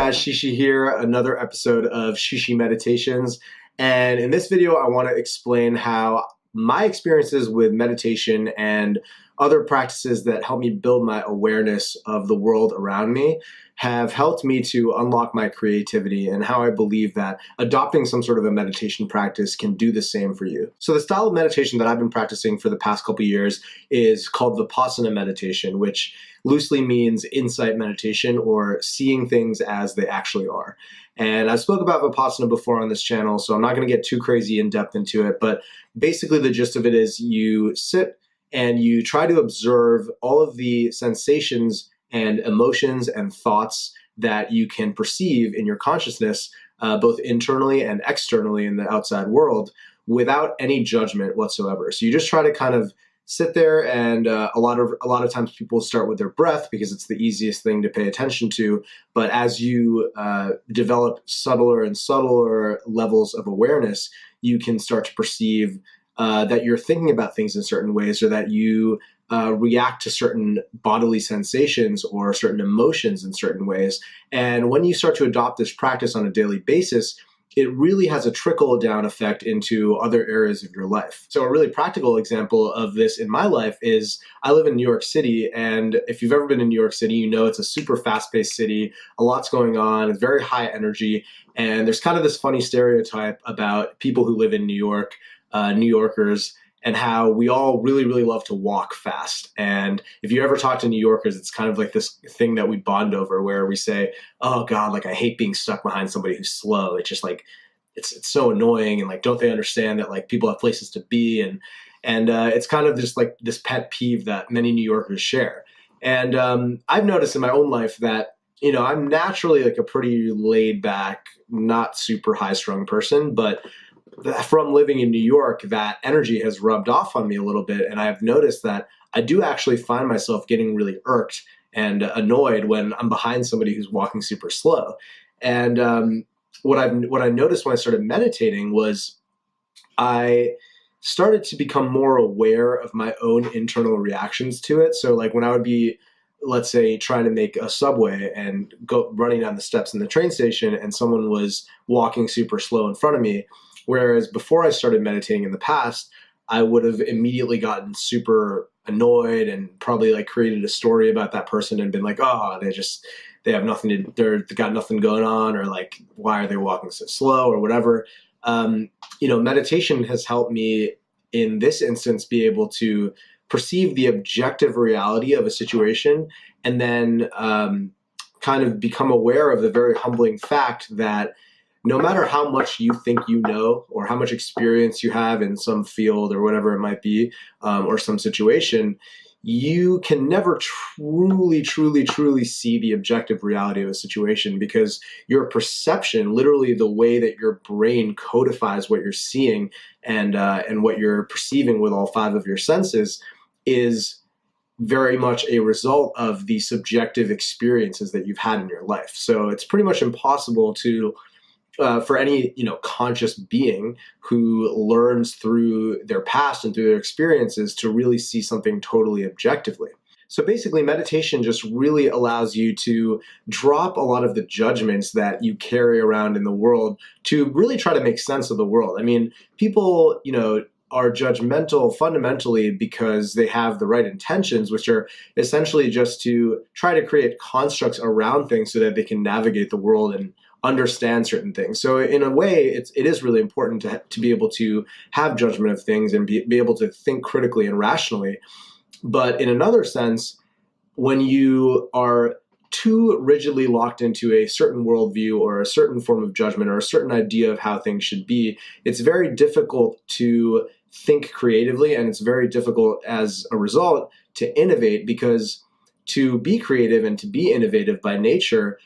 guys, ShiShi here, another episode of ShiShi Meditations. And in this video, I want to explain how my experiences with meditation and other practices that help me build my awareness of the world around me have helped me to unlock my creativity, and how I believe that adopting some sort of a meditation practice can do the same for you. So the style of meditation that I've been practicing for the past couple of years is called Vipassana meditation, which loosely means insight meditation, or seeing things as they actually are. And I've spoke about Vipassana before on this channel, so I'm not going to get too crazy in depth into it, but basically the gist of it is you sit and you try to observe all of the sensations and emotions and thoughts that you can perceive in your consciousness, both internally and externally in the outside world, without any judgment whatsoever. So you just try to kind of sit there, and a lot of times people start with their breath because it's the easiest thing to pay attention to. But as you develop subtler and subtler levels of awareness, you can start to perceive that you're thinking about things in certain ways, or that you react to certain bodily sensations or certain emotions in certain ways. And when you start to adopt this practice on a daily basis, it really has a trickle-down effect into other areas of your life. So a really practical example of this in my life is I live in New York City, and if you've ever been in New York City, you know it's a super fast-paced city, a lot's going on, it's very high energy, and there's kind of this funny stereotype about people who live in New York, New Yorkers, and how we all really, really love to walk fast. And if you ever talk to New Yorkers, it's kind of like this thing that we bond over, where we say, oh God, like I hate being stuck behind somebody who's slow. It's just like, it's so annoying. And like, don't they understand that like people have places to be? And it's kind of just like this pet peeve that many New Yorkers share. And I've noticed in my own life that, you know, I'm naturally like a pretty laid back, not super high strung person, but from living in New York, that energy has rubbed off on me a little bit. And I've noticed that I do actually find myself getting really irked and annoyed when I'm behind somebody who's walking super slow. And what I noticed when I started meditating was I started to become more aware of my own internal reactions to it. So like when I would be, let's say, trying to make a subway and go running down the steps in the train station, and someone was walking super slow in front of me, whereas before I started meditating in the past, I would have immediately gotten super annoyed and probably like created a story about that person and been like, oh, they have nothing to, they got nothing going on, or like, why are they walking so slow, or whatever. You know, meditation has helped me in this instance be able to perceive the objective reality of a situation, and then kind of become aware of the very humbling fact that no matter how much you think you know, or how much experience you have in some field or whatever it might be, or some situation, you can never truly see the objective reality of a situation, because your perception, literally the way that your brain codifies what you're seeing and what you're perceiving with all five of your senses, is very much a result of the subjective experiences that you've had in your life. So it's pretty much impossible to for any, you know, conscious being who learns through their past and through their experiences to really see something totally objectively. So basically, meditation just really allows you to drop a lot of the judgments that you carry around in the world to really try to make sense of the world. I mean, people, you know, are judgmental fundamentally because they have the right intentions, which are essentially just to try to create constructs around things so that they can navigate the world and understand certain things. So in a way, it is really important to be able to have judgment of things and be able to think critically and rationally. But in another sense, when you are too rigidly locked into a certain worldview or a certain form of judgment or a certain idea of how things should be, it's very difficult to think creatively, and it's very difficult as a result to innovate, because to be creative and to be innovative by nature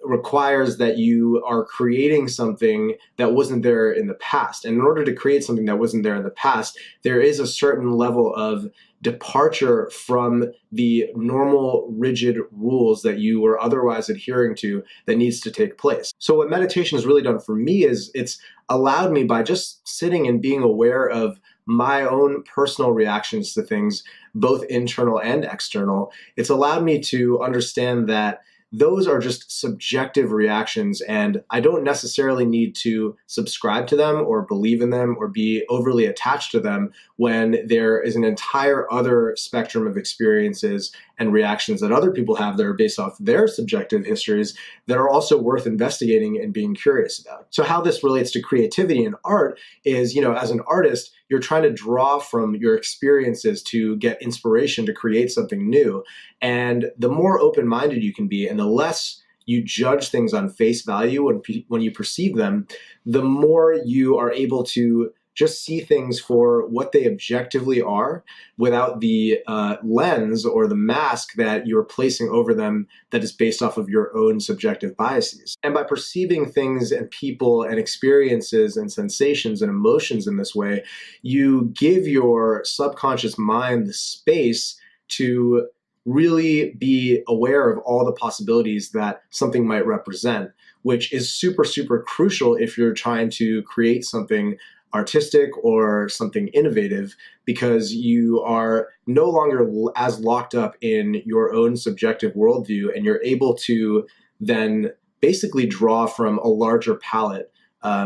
requires that you are creating something that wasn't there in the past. And in order to create something that wasn't there in the past, there is a certain level of departure from the normal rigid rules that you were otherwise adhering to that needs to take place. So what meditation has really done for me is it's allowed me, by just sitting and being aware of my own personal reactions to things, both internal and external, it's allowed me to understand that those are just subjective reactions, and I don't necessarily need to subscribe to them or believe in them or be overly attached to them when there is an entire other spectrum of experiences and reactions that other people have that are based off their subjective histories that are also worth investigating and being curious about. So how this relates to creativity and art is, as an artist, you're trying to draw from your experiences to get inspiration to create something new. And the more open-minded you can be and the less you judge things on face value when you perceive them, the more you are able to just see things for what they objectively are without the lens or the mask that you're placing over them that is based off of your own subjective biases. And by perceiving things and people and experiences and sensations and emotions in this way, you give your subconscious mind the space to really be aware of all the possibilities that something might represent, which is super, super crucial if you're trying to create something artistic or something innovative, because you are no longer as locked up in your own subjective worldview, and you're able to then basically draw from a larger palette.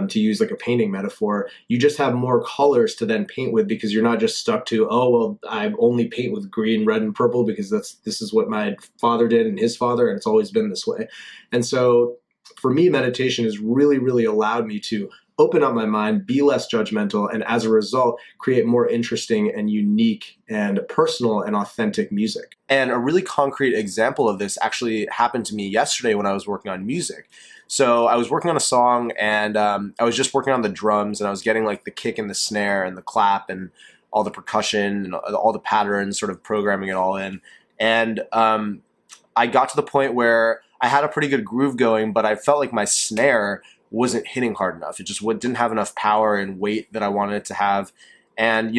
To use like a painting metaphor, you just have more colors to then paint with, because you're not just stuck to, oh, well, I only paint with green, red, and purple because this is what my father did and his father, and it's always been this way. And so for me, meditation has really, really allowed me to open up my mind, be less judgmental, and as a result, create more interesting and unique and personal and authentic music. And a really concrete example of this actually happened to me yesterday when I was working on music. So I was working on a song, and I was just working on the drums, and I was getting like the kick and the snare and the clap and all the percussion and all the patterns, sort of programming it all in. And I got to the point where I had a pretty good groove going, but I felt like my snare wasn't hitting hard enough. It just didn't have enough power and weight that I wanted it to have. And,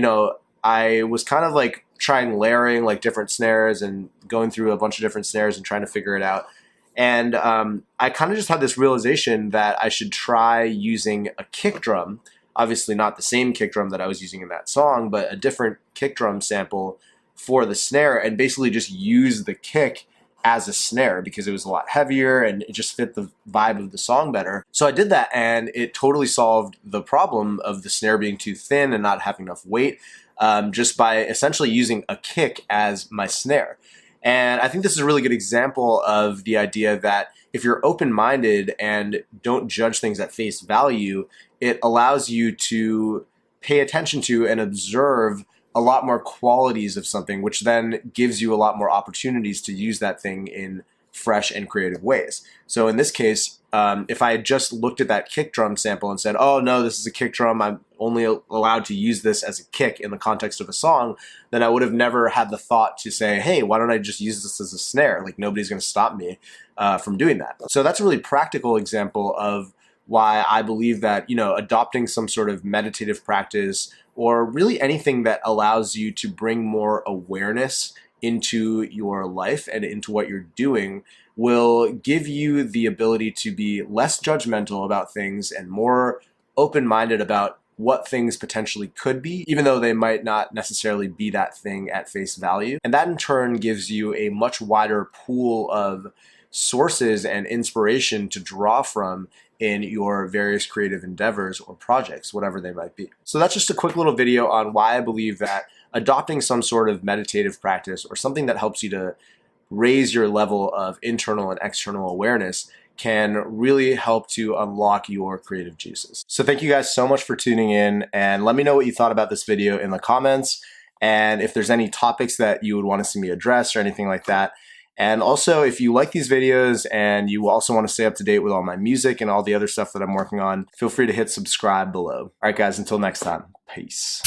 I was kind of like trying layering like different snares and going through a bunch of different snares and trying to figure it out. And I kind of just had this realization that I should try using a kick drum, obviously not the same kick drum that I was using in that song, but a different kick drum sample for the snare, and basically just use the kick as a snare because it was a lot heavier and it just fit the vibe of the song better. So I did that, and it totally solved the problem of the snare being too thin and not having enough weight, just by essentially using a kick as my snare. And I think this is a really good example of the idea that if you're open-minded and don't judge things at face value, it allows you to pay attention to and observe a lot more qualities of something, which then gives you a lot more opportunities to use that thing in fresh and creative ways. So in this case, if I had just looked at that kick drum sample and said, oh no, this is a kick drum, I'm only allowed to use this as a kick in the context of a song, then I would have never had the thought to say, hey, why don't I just use this as a snare? Like, nobody's going to stop me from doing that. So that's a really practical example of why I believe that, adopting some sort of meditative practice, or really anything that allows you to bring more awareness into your life and into what you're doing, will give you the ability to be less judgmental about things and more open-minded about what things potentially could be, even though they might not necessarily be that thing at face value. And that in turn gives you a much wider pool of sources and inspiration to draw from in your various creative endeavors or projects, whatever they might be. So that's just a quick little video on why I believe that adopting some sort of meditative practice or something that helps you to raise your level of internal and external awareness can really help to unlock your creative juices. So thank you guys so much for tuning in, and let me know what you thought about this video in the comments, and if there's any topics that you would want to see me address or anything like that. And also, if you like these videos and you also want to stay up to date with all my music and all the other stuff that I'm working on, feel free to hit subscribe below. All right, guys, until next time, peace.